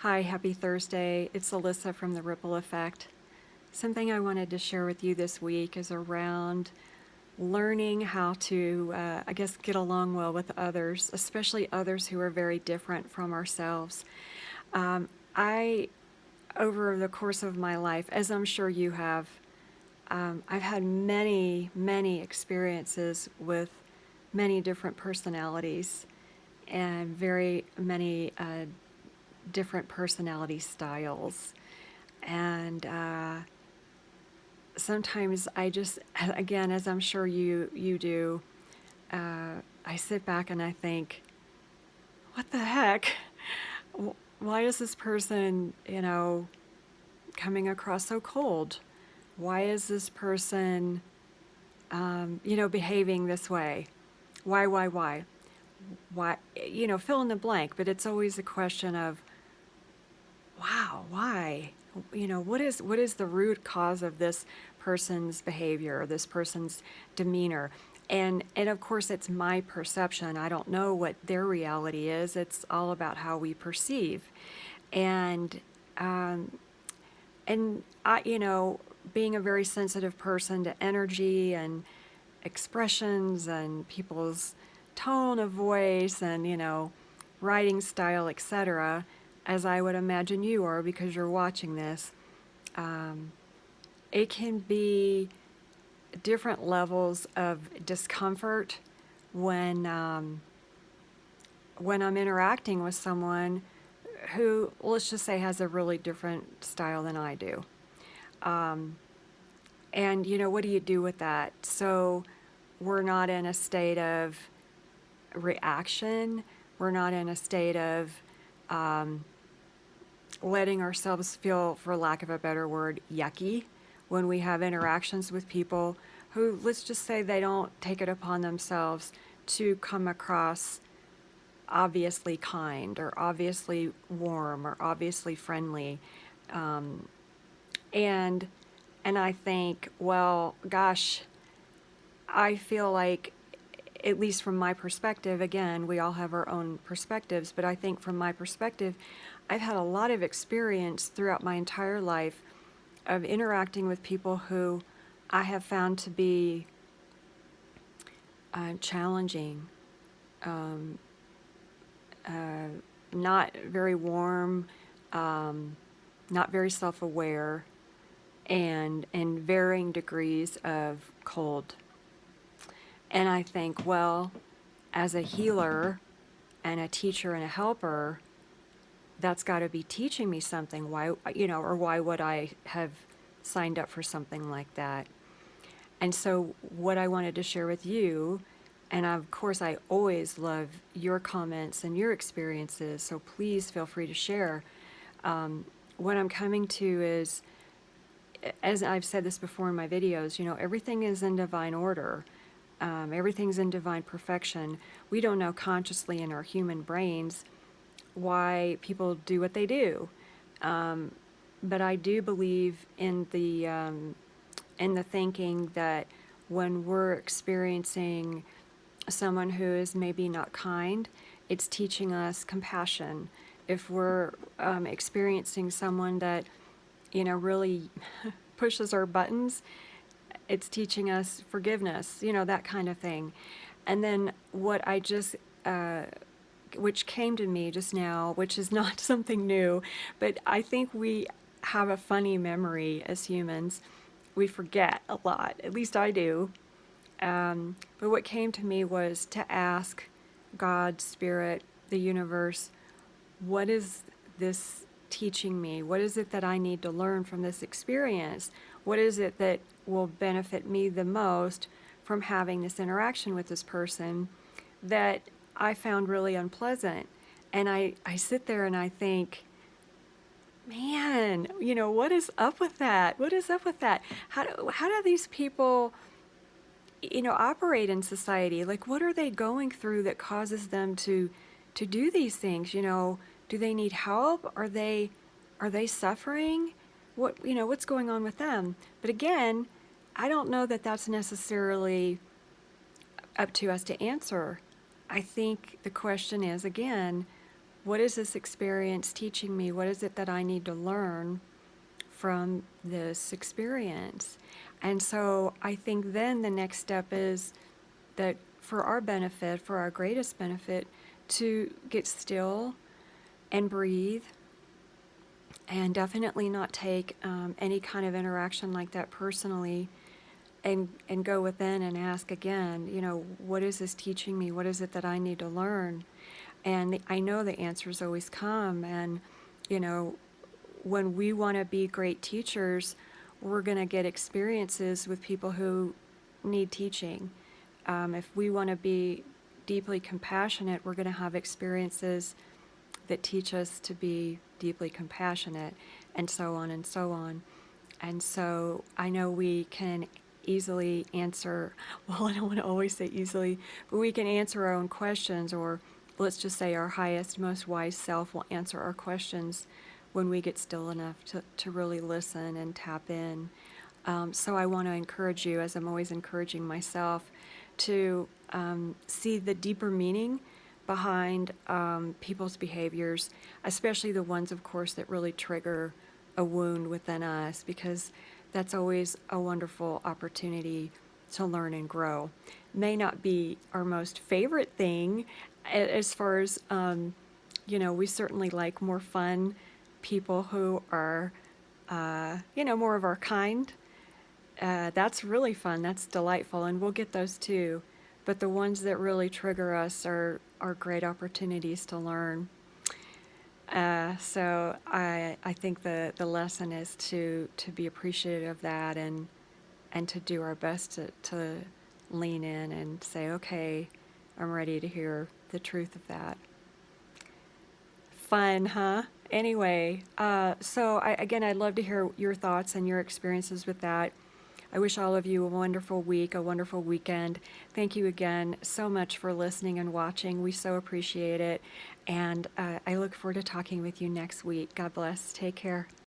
Hi, happy Thursday. It's Alisa from The Ripple Effect. Something I wanted to share with you this week is around learning how to, get along well with others, especially others who are very different from ourselves. I, over the course of my life, as I'm sure you have, I've had many, many experiences with many different personalities and very many different personality styles. And sometimes I just, again, as I'm sure you do, I sit back and I think, what the heck? Why is this person, coming across so cold? Why is this person, behaving this way? Why? Why? Fill in the blank, but it's always a question of, wow, why? What is the root cause of this person's behavior, this person's demeanor? And of course it's my perception. I don't know what their reality is. It's all about how we perceive. And um, and I, being a very sensitive person to energy and expressions and people's tone of voice and, writing style, etc., as I would imagine you are because you're watching this, um, it can be different levels of discomfort when um, when I'm interacting with someone who, let's just say, has a really different style than I do. Um, and what do you do with that? So we're not in a state of reaction. We're not in a state of um, letting ourselves feel, for lack of a better word, yucky when we have interactions with people who, let's just say, they don't take it upon themselves to come across obviously kind or obviously warm or obviously friendly. Um, and and I think, well, gosh, I feel like, at least from my perspective, again, we all have our own perspectives, but I think from my perspective, I've had a lot of experience throughout my entire life of interacting with people who I have found to be challenging, um, uh, not very warm, um, not very self-aware, and varying degrees of cold. And I think, well, as a healer and a teacher and a helper, that's got to be teaching me something. Why, or why would I have signed up for something like that? And so, what I wanted to share with you, and of course, I always love your comments and your experiences, so please feel free to share. What I'm coming to is, as I've said this before in my videos, everything is in divine order. Everything's in divine perfection. We don't know consciously in our human brains why people do what they do. But I do believe in the thinking that when we're experiencing someone who is maybe not kind, it's teaching us compassion. If we're experiencing someone that, really pushes our buttons, it's teaching us forgiveness, that kind of thing. And then what I just, which came to me just now, which is not something new, but I think we have a funny memory as humans. We forget a lot, at least I do. But what came to me was to ask God, Spirit, the universe, what is this teaching me? What is it that I need to learn from this experience? What is it that will benefit me the most from having this interaction with this person that I found really unpleasant? And I sit there and I think, man, what is up with that? What is up with that? How do these people, operate in society? Like, what are they going through that causes them to do these things? Do they need help? Are they suffering? What's going on with them? But again, I don't know that that's necessarily up to us to answer. I think the question is, again, what is this experience teaching me? What is it that I need to learn from this experience? And so I think then the next step is that for our benefit, for our greatest benefit, to get still and breathe, and definitely not take any kind of interaction like that personally, and go within and ask again, what is this teaching me? What is it that I need to learn? And I know the answers always come. And, you know, when we want to be great teachers, we're going to get experiences with people who need teaching. If we want to be deeply compassionate, we're going to have experiences that teach us to be deeply compassionate, and so on and so on. And so I know we can easily answer, well, I don't want to always say easily, but we can answer our own questions, or let's just say our highest, most wise self will answer our questions when we get still enough to really listen and tap in. So I want to encourage you, as I'm always encouraging myself, to see the deeper meaning behind people's behaviors, especially the ones, of course, that really trigger a wound within us, because that's always a wonderful opportunity to learn and grow. May not be our most favorite thing as far as, we certainly like more fun people who are, more of our kind. That's really fun. That's delightful, and we'll get those too. But the ones that really trigger us are great opportunities to learn. So I think the lesson is to be appreciative of that, and to do our best to lean in and say, okay, I'm ready to hear the truth of that. Fun, huh? Anyway, again, I'd love to hear your thoughts and your experiences with that. I wish all of you a wonderful week, a wonderful weekend. Thank you again so much for listening and watching. We so appreciate it. And I look forward to talking with you next week. God bless. Take care.